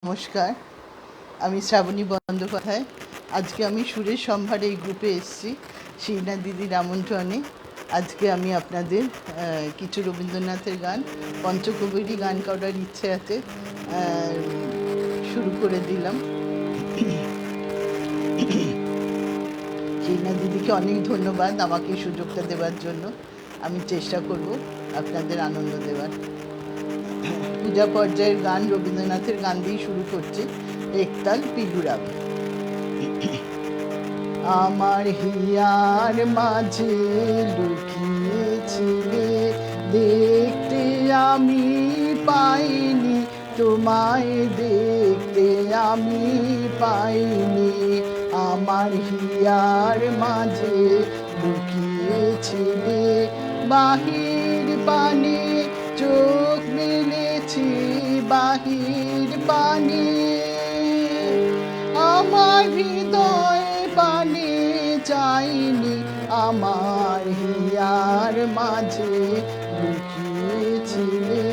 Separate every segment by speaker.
Speaker 1: নমস্কার, আমি শ্রাবণী বন্দ্যোপাধ্যায়। আজকে আমি সুরের সম্ভারে এই গ্রুপে এসেছি শিবনা দিদির আমন্ত্রণে। আজকে আমি আপনাদের কিছু রবীন্দ্রনাথের গান, পঞ্চকবিরই গান করার ইচ্ছে আছে, শুরু করে দিলাম। শিবনা দিদিকে অনেক ধন্যবাদ আমাকে সুযোগটা দেওয়ার জন্য। আমি চেষ্টা করব আপনাদের আনন্দ দেওয়ার। পূজা পর্যায়ের গান রবীন্দ্রনাথের গান দিয়ে শুরু করছি। একতাল পিগুরাব। আমার হিয়ার মাঝে লুকিয়েছিলে, দেখতে আমি পাইনি, তোমায় দেখতে আমি পাইনি। আমার হিয়ার মাঝে লুকিয়েছিলে, বাহির পানে চোখ মেলেছি, বাহির পানে আমার হৃদয় পানে চাইনি। আমার হিয়ার মাঝে লুকিয়েছিলে,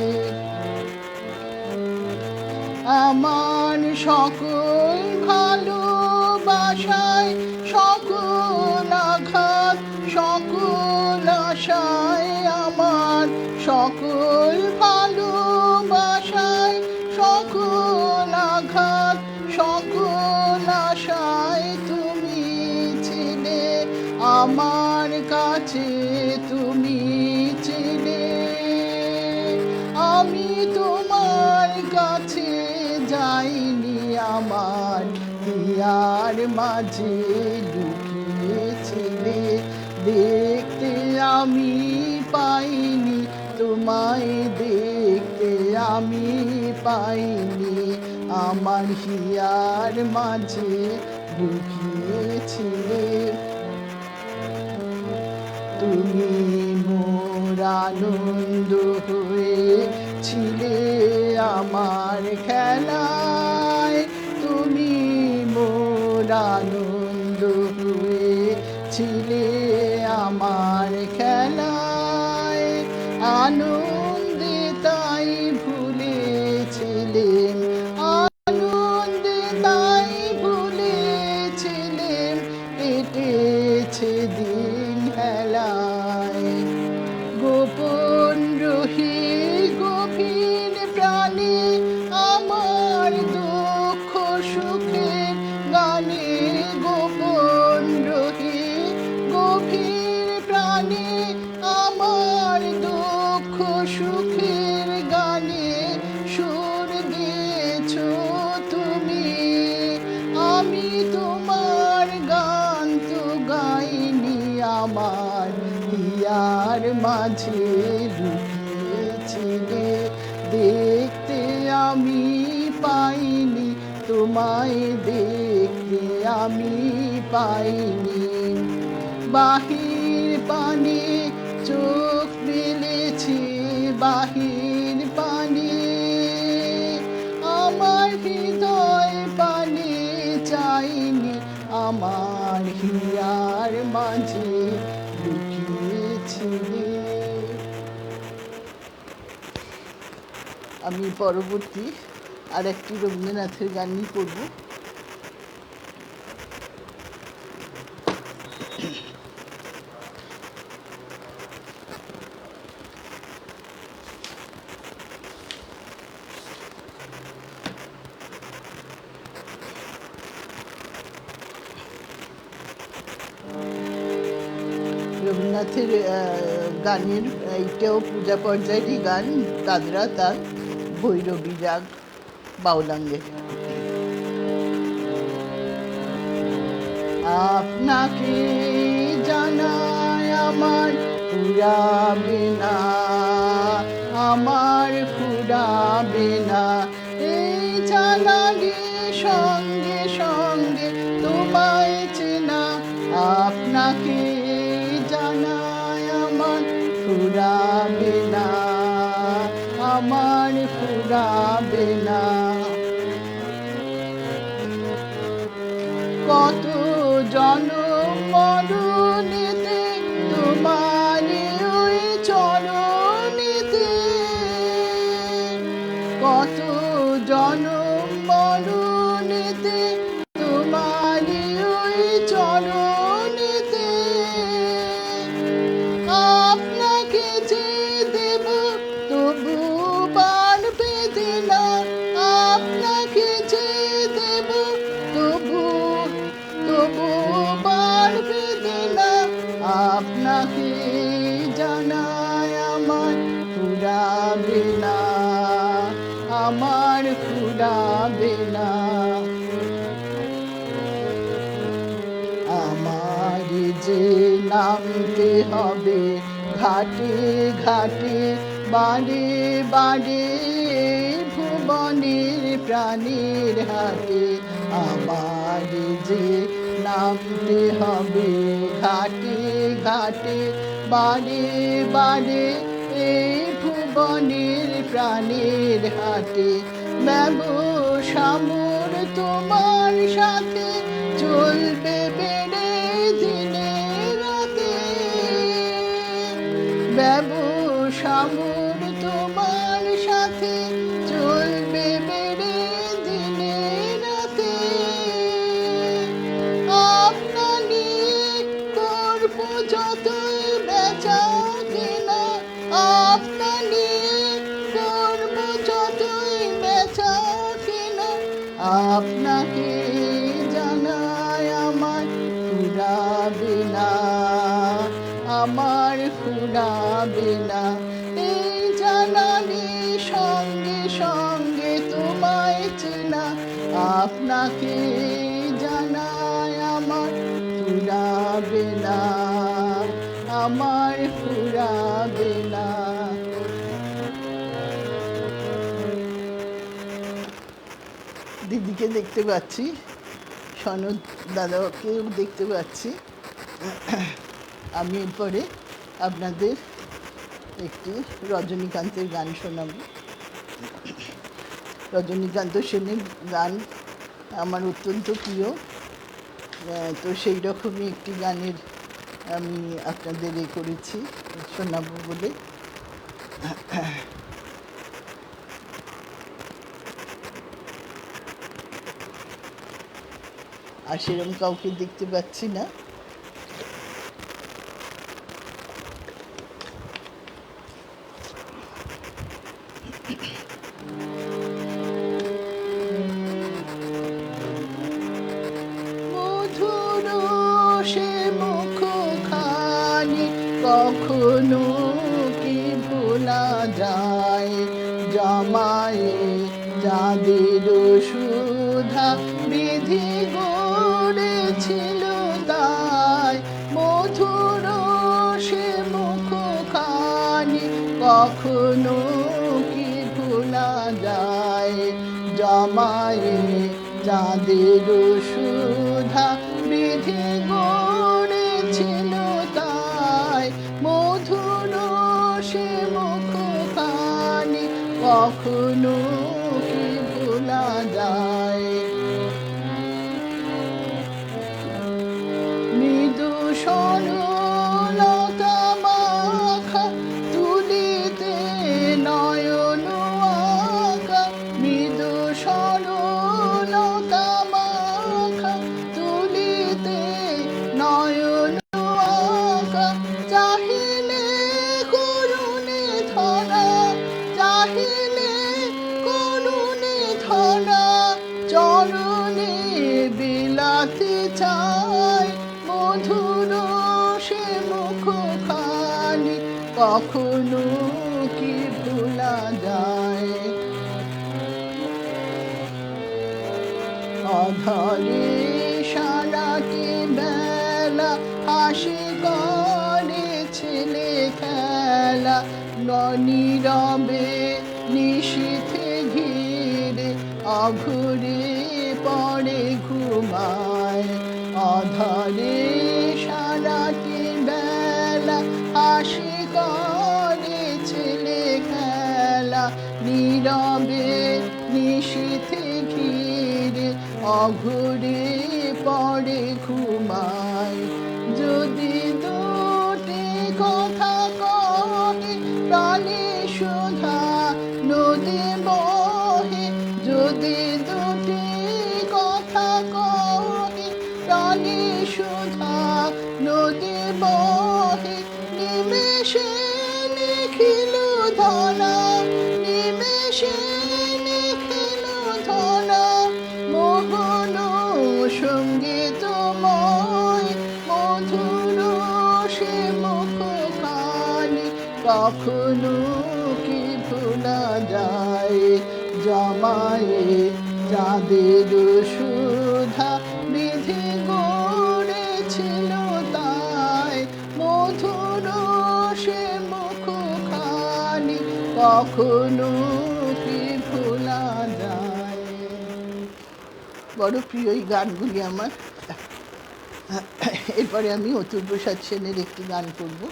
Speaker 1: আমার সকল ভালোবাসায়, সকল আঘাত, সকল আশায়, আমার সকল ভালোবাসায়, সকল আঘাত, সকল আশায় তুমি ছিলে, আমার কাছে তুমি ছিলে। আমি তোমার কাছে যাইনি, আমার হিয়ার মাঝে লুকিয়েছিলে, দেখতে আমি পাইনি, তোমায় দেখতে আমি পাইনি। আমার হিয়ার মাঝে লুকিয়েছিলে, তুমি মোর আনন্দ হয়েছিলে আমার খেলায়, তুমি মোর আনন্দ হয়েছিলে আমার খেলায়। আনন্দে তাই ভুলেছিলে, আনন্দে তাই ভুলেছিলে, কেটেছে দিন হেলায়। গোপন রহি গভীর প্রাণে, আমার দুঃখ সুখের গানে, গোপন রহি গভীর প্রাণে, আমার দুঃখ সুখের গানে সুর দিয়েছো তুমি। আমি তোমার গান তো গাইনি, আমার হিয়ার মাঝে লুকিয়েছিলে, দেখতে আমি পাইনি, তোমায় দেখতে আমি পাইনি। বাহির পানে চোখ মেলেছি, বাহির পানে আমার হৃদয় পানে চাইনি, আমার হিয়ার মাঝে লুকিয়েছিলে। আমি পরবর্তী আর একটি রবীন্দ্রনাথের গানই করব। রবীন্দ্রনাথের গানের এইটাও পূজা পর্যায়েরই গান, দাদরা তাল, ভৈরবী রাগ, বাউলাঙ্গে। আপনাকে জানায় আমার ফুরাবে না, আমার ফুরাবে না, এই জানালে সঙ্গে সঙ্গে তোমায় চেনা। আপনাকে জানায় আমার ফুরাবে না, আমার ফুরাবে না। কত জনম মরণেতে তোমার ওই চরণেতে, কত জনম হবে না। আমার যে নামতে হবে ঘাটে ঘাটে, বাড়ে বাড়ে, ভুবনের প্রাণীর হাটে। আমার যে নামতে হবে ঘাটে ঘাটে, বাড়ে বাড়ে, ভুবনের প্রাণীর হাটে। ব্যবসামোর তোমার সাথে চলবে বেড়ে দিনে রাতে। ব্যবসামোর তোমার সাথে চলবে বেড়ে দিনে রাতে। আপনারই করবো যতই বেচা কেনা, আপনারই করবো যতই বেচা কেনা। আপনাকে জানায় আমার ফুরাবে না, আমার ফুরাবে না। এই জানানি সঙ্গে সঙ্গে তোমায় চেনা, আপনাকে জানায় আমার ফুরাবে না, আমার ফুরাবে না। দিদিকে দেখতে পাচ্ছি, সনদ দাদাকেও দেখতে পাচ্ছি। আমি এরপরে আপনাদের একটি রজনীকান্তের গান শোনাব। রজনীকান্ত সেনের গান আমার অত্যন্ত প্রিয়, তো সেই রকমই একটি গানের আমি আপনাদের করেছি শোনাবো বলে। আর সেরকম কাউকে দেখতে পাচ্ছি না। মধুর সে মুখখানি কখনো কি ভোলা যায়, জমায়ে যাদের সুধা বিধি গড়েছিল তাই। মধুর সে মুখখানি কখনো কি ভোলা যায়, জমায়ে যাদের সুধা বিধি গড়েছিল তাই। মধুর সে মুখখানি কখনো কি ভোলা যায়। মৃদু সরলতা মাখা তুলিতে নয়ন আঁকা, মৃদু সরলতা মাখা তুলিতে নয়ন আঁকা। চাহিলে করুণে ধরা, চাহিলে করুণে ধরা, চরণে বিলাতে চাই। মধুর সে মুখখানি কখনো কি ভোলা যায়। অধরে সারাটি বেলা হাসি করে ছেলে খেলা, নীরবে নিশীথে ঘিরে অঘুরে পড়ে ঘুমায়। অধরে সারাটি বেলা হাসি করে ছেলে খেলা, নীরবে নিশীথে ঘিরে অঘুরে পড়ে ঘুমায়। যদি দুটি কথা কহে প্রাণে সুধা নদী বহে, যদি দুটি কথা কহে প্রাণে সুধা নদী বহে। নিমেষে নিখিল ধরা, নিমেষে নিখিল ধরা, মোহন সঙ্গীতময়। মধুর সে মুখখানি কখনো কি ভোলা যায়, জমায়ে চাঁদের সুধা বিধি গড়েছিল তাই, মধুর সে মুখখানি কখনো কি ভোলা যায়। বড় প্রিয় এই গানগুলি আমার। এরপরে আমি অতুল প্রসাদ সেনের একটি গান করব।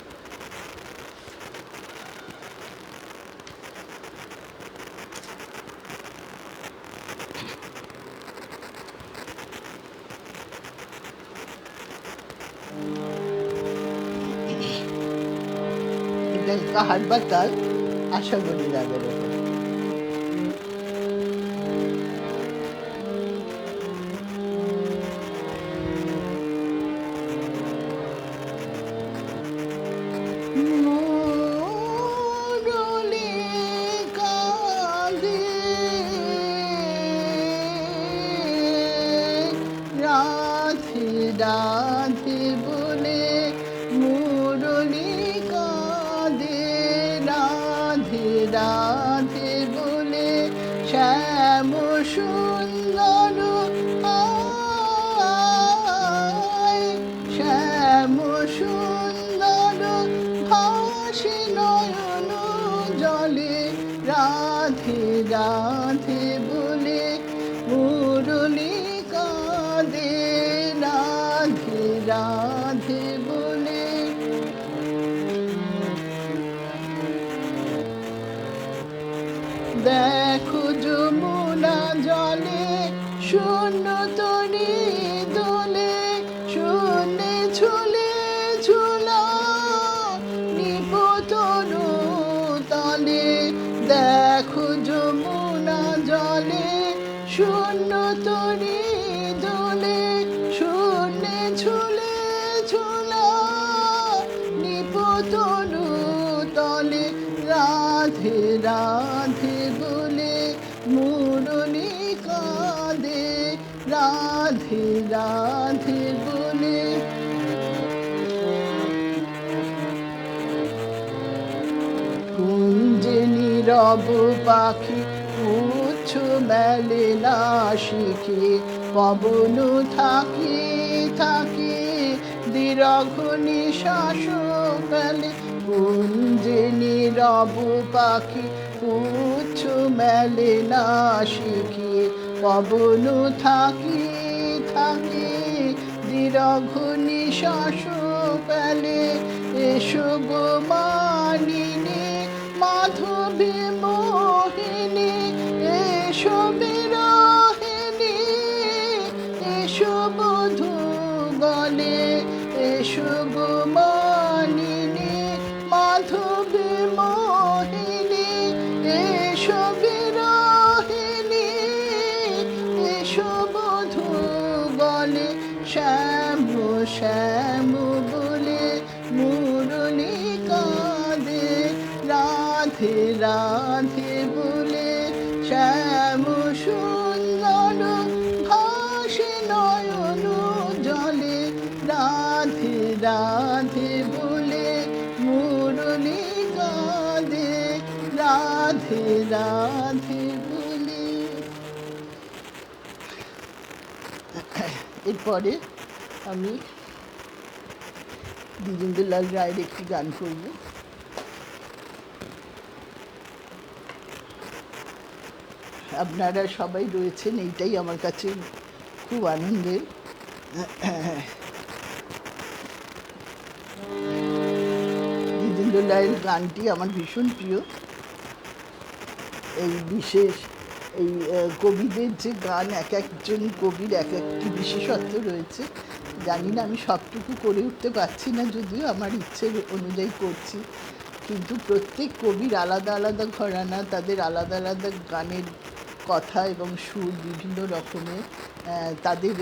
Speaker 1: এটা কাহার বা তাল, আশা করি রাগের ওপর। রাধে রাধে বলে মুরলি কাঁদে, রাধে রাধে বলে শ্যাম সুন্দর আয়, শ্যাম সুন্দর ভাসে নয়ন জলে, রাধে রাধে বলে মুরলি কাঁদে, রাধে রাধে বলে। দেখো যমুনা জলে শূন্য তরি দোলে, শূন্যে ঝুলে ঝুলা নিপতনু তলে। দেখো যমুনা জলে শূন্য তরি দোলে, শূন্যে ঝুলে ঝুলা নিপতনু তলে, রাধে রাধে বলে মুরলি কাঁদে, রাধে রাধে বলে। কুঞ্জে নীরব পাখি পুচ্ছ মেলে না শিখে, পবন থাকি থাকি দীর্ঘ নিঃশ্বাস ফেলে। কুঞ্জে নীরব পাখি পুচ্ছ মেলে না শিখে, পবন থাকি থাকি দীর্ঘ নিঃশ্বাস ফেলে। এসো গো মানিনী মাধবী মোহিনী, এসো বিরহিনী, এসো বধূ গলে, এসো গো মানিনী মাধবী মোহিনী, এসো বিরহিনী, এসো বধূ গলে। শ্যাম শ্যাম বলে মুরলি কাঁদে, রাধে রাধে বলে শ্যাম সুন্দর ভাসে নয়ন জলে, রাধে রাধে বলে মুরলি কাঁদে, রাধে রাধে বলে। এরপরে আমি দ্বিজেন্দ্রলাল রায়ের একটি গান করব। আপনারা সবাই রয়েছেন, এইটাই আমার কাছে খুব আনন্দের। দ্বিজেন্দ্রলালের গানটি আমার ভীষণ প্রিয়। এই বিশেষ এই কবিদের যে গান, এক একজন কবির এক একটি বিশেষত্ব রয়েছে। জানি না আমি সবটুকু করে উঠতে পারছি না, যদিও আমার ইচ্ছের অনুযায়ী করছি, কিন্তু প্রত্যেক কবির আলাদা আলাদা ঘরানা, তাদের আলাদা আলাদা গানের কথা এবং সুর বিভিন্ন রকমের, তাদের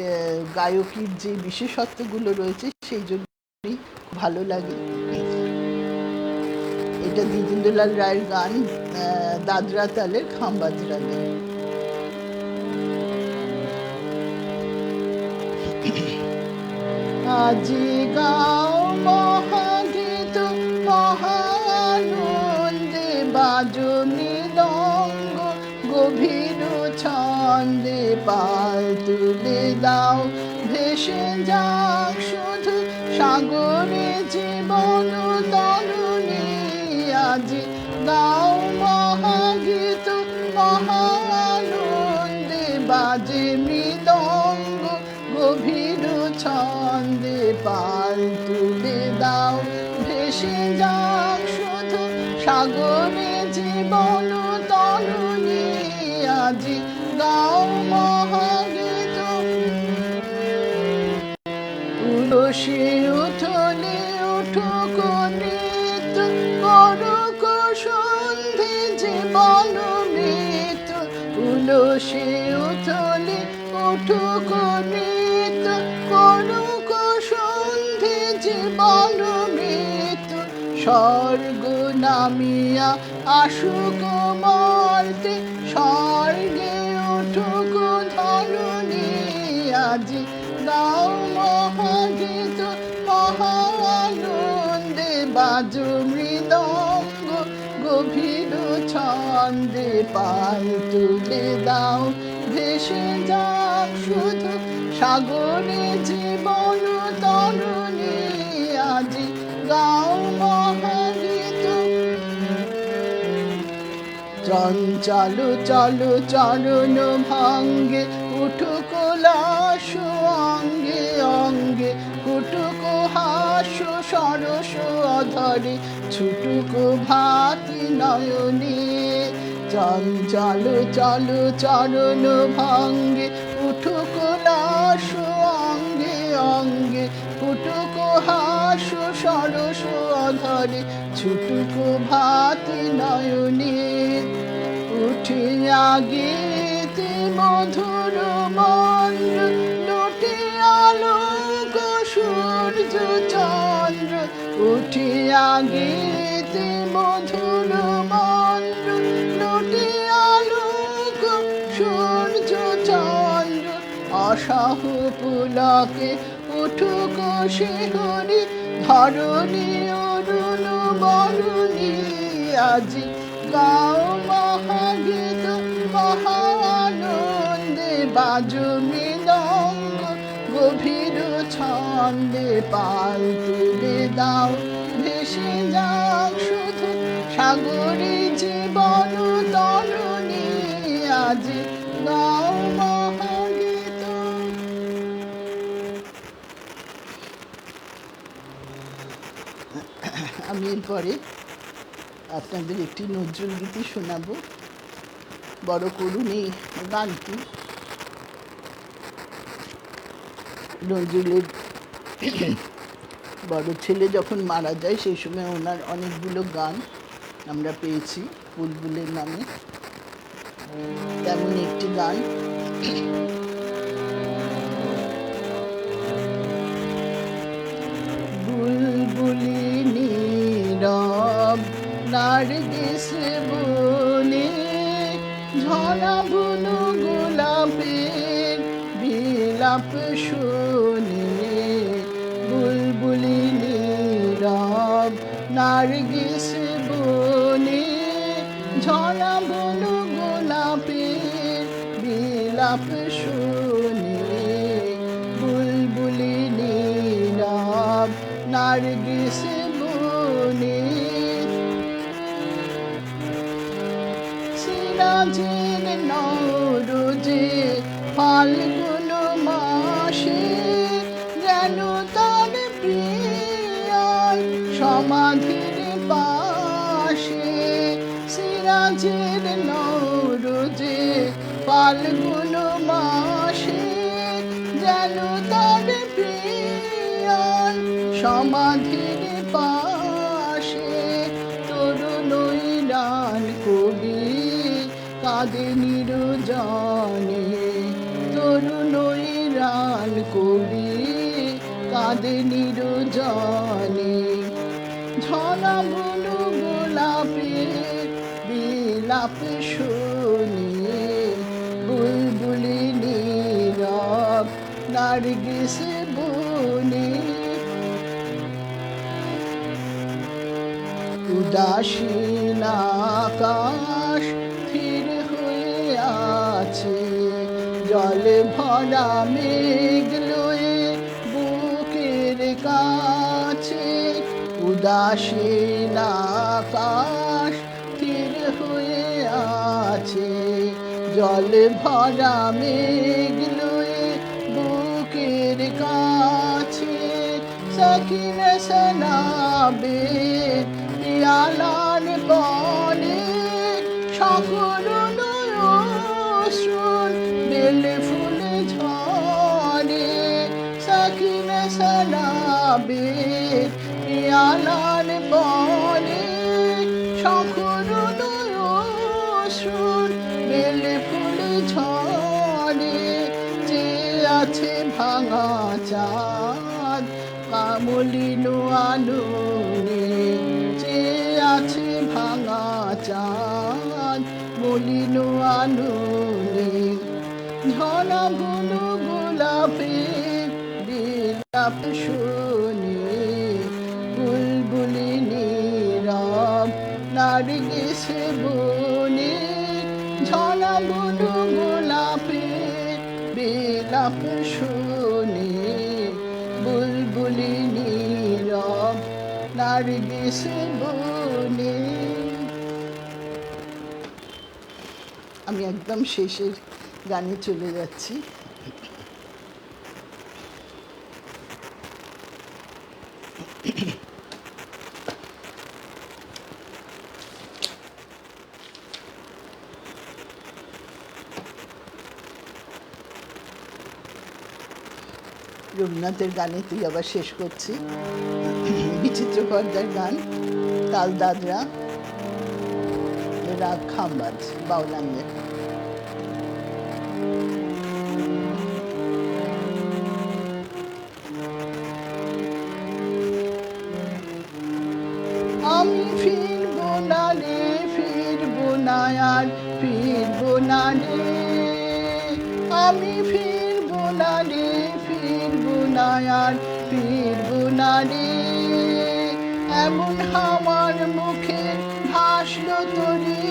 Speaker 1: গায়কীর যে বিশেষত্বগুলো রয়েছে সেই জন্যই ভালো লাগে। এটা দ্বিজেন্দ্রলাল রায়ের গান, দাদরা তালের খাম্বাজ রাগে। আজি গাও মহাগীত মহানন্দে, বাজো মৃদঙ্গ গভীর ছন্দে, পাল তুলে দাও, ভেসে যাক শুধু সাগরে জীবন তরুণী। আজ গাও মহাগীত, মহানন্দে বাজে মৃদঙ্গ গভীর ছন্দে। পাল তুলে দাও, ভেসে যাক শুধু সাগরে জীবন তরুণী। আজ গাও মহাগীত, তুলসী উঠলে উঠুক নৃত্য, করুক সন্ধি জীবন মৃত্যু। তুলসী উঠলে উঠুক নৃত্য, করুক সন্ধি জীবন মৃত্যু। স্বর্গ নামিয়া আসুক মর্তে, স্বর্গে উঠুক ধরণী। আজ গাও মহাগীত, মহানন্দে বাজো মৃদঙ্গ গভীর ছন্দে। পাল তুলে দাও, ভেসে যাক শুধু সাগরে জীবন তরুণী। আজ গাও মহাগীত। চঞ্চল চলো চরণ ভঙ্গে, উঠুক লাস অঙ্গে অঙ্গে। কুটুক হাস্য সরস অধরে, ছুটুক ভাতি নয়নে। চঞ্চল চলো চরণ ভঙ্গে, উঠুক লাস অঙ্গে অঙ্গে। কুটুক হাস্য সরস অধরে, ছুটুক ভাতি নয়নে। উঠিয়া গীতে মধুর মন্দ্র, লুটে আলোক সূর্য চন্দ্র। উঠিয়া গীতে মধুর মন্দ্র, লুটে আলোক সূর্য চন্দ্র। অসহ পুলকে উঠুক শিহরি, ধরণী অরুণ বরুণী। আজ গাও মহাগীত, মহানন্দে বাজো মৃদঙ্গ গভীর ছন্দে। পাল তুলে দাও, ভেসে যাক শুধু সাগরে জীবন তরুণী। আজ গাও মহাগীত। আমি এরপরে আপনাদের একটি নজরুল গীতি শোনাবো। বড় করুণ এই গানটি। নজরুলের বড় ছেলে যখন মারা যায় সেই সময় ওনার অনেকগুলো গান আমরা পেয়েছি বুলবুলের নামে। তেমন একটি গান। বুলবুলি নীরব নার্গিস বনে, ঝরা বুনো গোলাপের বিলাপ শুনে। বুলবুলি নীরব নার্গিস বনে, ঝরা বুনো গোলাপের বিলাপ শুনে। বুলবুলি নীরব নার্গিস বনে, সিরাজের নৌরোজে ফাল্গুন মাসে, যেন তার প্রিয়ার সমাধির পাশে। সিরাজের নৌরোজে ফাল্গুন মাসে, যেন তার প্রিয়ার সমাধির পাশে। তরুণ রান কবি কাঁদে নিরজনে, তরুণ রান কবি কাঁদে নিরজনে। ঝরা বুনো গোলাপের বিলাপ শুনে। বুলবুলি নীরব নার্গিস বনে, উদাসীন আকাশ স্থির হয়ে আছে, জল জল ভরা মেঘ লয়ে বুকের কাছে উদাসীন আকাশ স্থির হয়ে আছে। জল ভরা মেঘ লয়ে বুকের কাছে সখিনা শোনাবে পিয়ালার বনে সকল নয়ন বেল ফুল ঝরে। সখিনা শোনাবে পিয়ালার বনে সকল নয়ন বেল ফুল ঝরে। যে আছে ভাঙা চাঁদ কামলিন আলোরে, যে আছে ভাঙা চাঁদ মলিন আলোরে। ঝরা গুলো গোলাপে বিলাপ শুনে বুলবুলি নীরব নার্গিস বনে। ঝরা গুলো গোলাপে বিলাপ শুনে বুলবুলি নীরব নার্গিস বনে। আমি একদম শেষের গানে চলে যাচ্ছি। রবীন্দ্রনাথের গানেতেই আবার শেষ করছি। বিচিত্র পর্দার গান, তাল দাদরা, রাগ খাম্বাজ, বাউলাঙ্গের। আমি ফিরবো না রে, ফিরবো না আর ফিরবো না রে। আমি ফিরবো না রে, ফিরবো না আর ফিরবো না রে। এমন হাওয়ার মুখে ভাসলো তরি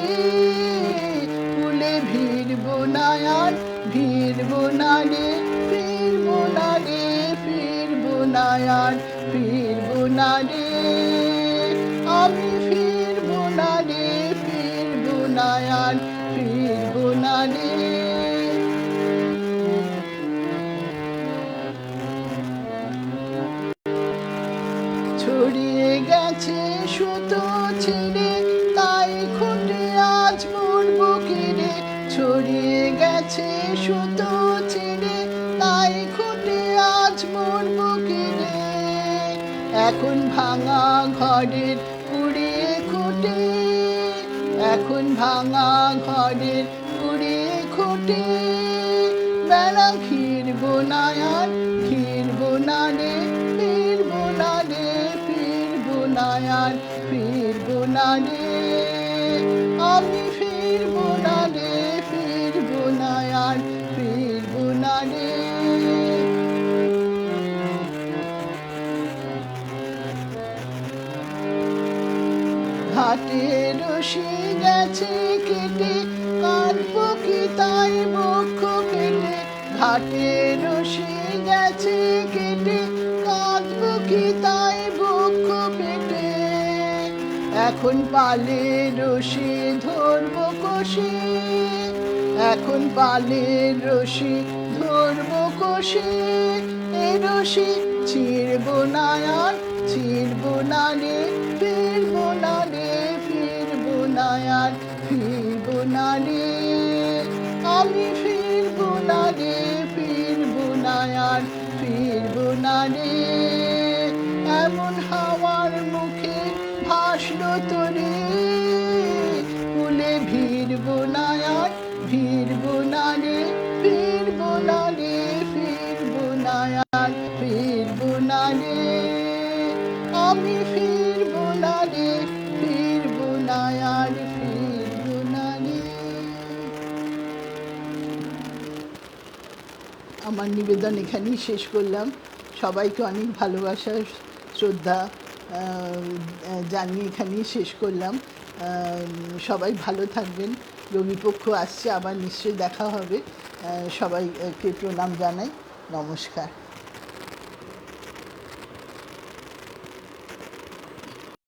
Speaker 1: ফুলে ভিড়বো না আর ভিড়বো না রে। ফিরবো না রে, ফিরবো না আর ফিরবো না রে। আমি ফিরবো না রে, ফিরবো না আর ফিরবো না রে। ছড়িয়ে গেছে সুতো ছিঁড়ে তাই খুঁটে আজ মরবো কিরে। ছড়িয়ে গেছে সুতো ছিঁড়ে তাই খুঁটে আজ মরবো কিরে। এখন ভাঙা ঘরের কুড়িয়ে খুঁটে, এখন ভাঙা ঘরের কুড়িয়ে খুঁটে। বেড়া ঘিরবো না আর ঘিরবো না রে, ফিরবো না রে, ফিরবো না আর ফিরবো না রে। আমি ফিরবো না রে, ফিরবো না আর ফিরবো না রে। ঘাটে রশি গেছে কেটে কাটবো কি তাই বক্ষ কেটে। ঘাটে রশি গেছে কেটে কাটবো কি তাই বক্ষ কেটে। এখন পালে রশি ধরবো কষি, এখন পালে রশি ধরবো কষি। এ রশি ছিড়বো না আর ছিড়বো না রে, ফিরবো না রে, ফিরবো না আর ফিরবো না রে। আমি ফিরবো না রে, ফিরবো না আর ফিরবো না রে। এমন হাওয়ার মুখে ভাসলো তরি ফুলে ভিড়বো না আর ভিড়বো না রে। ফিরবো না রে, ফিরবো না আর ফিরবো না রে। আমি ফিরবো না রে, ফিরবো না আর ফিরবো না রে। আমার নিবেদন এখানেই শেষ করলাম। সবাইকে অনেক ভালোবাসা শ্রদ্ধা জানিয়ে এখানেই শেষ করলাম। সবাই ভালো থাকবেন, রবিপক্ষ আসছে, আবার নিশ্চয়ই দেখা হবে। সবাইকে প্রণাম জানাই, নমস্কার।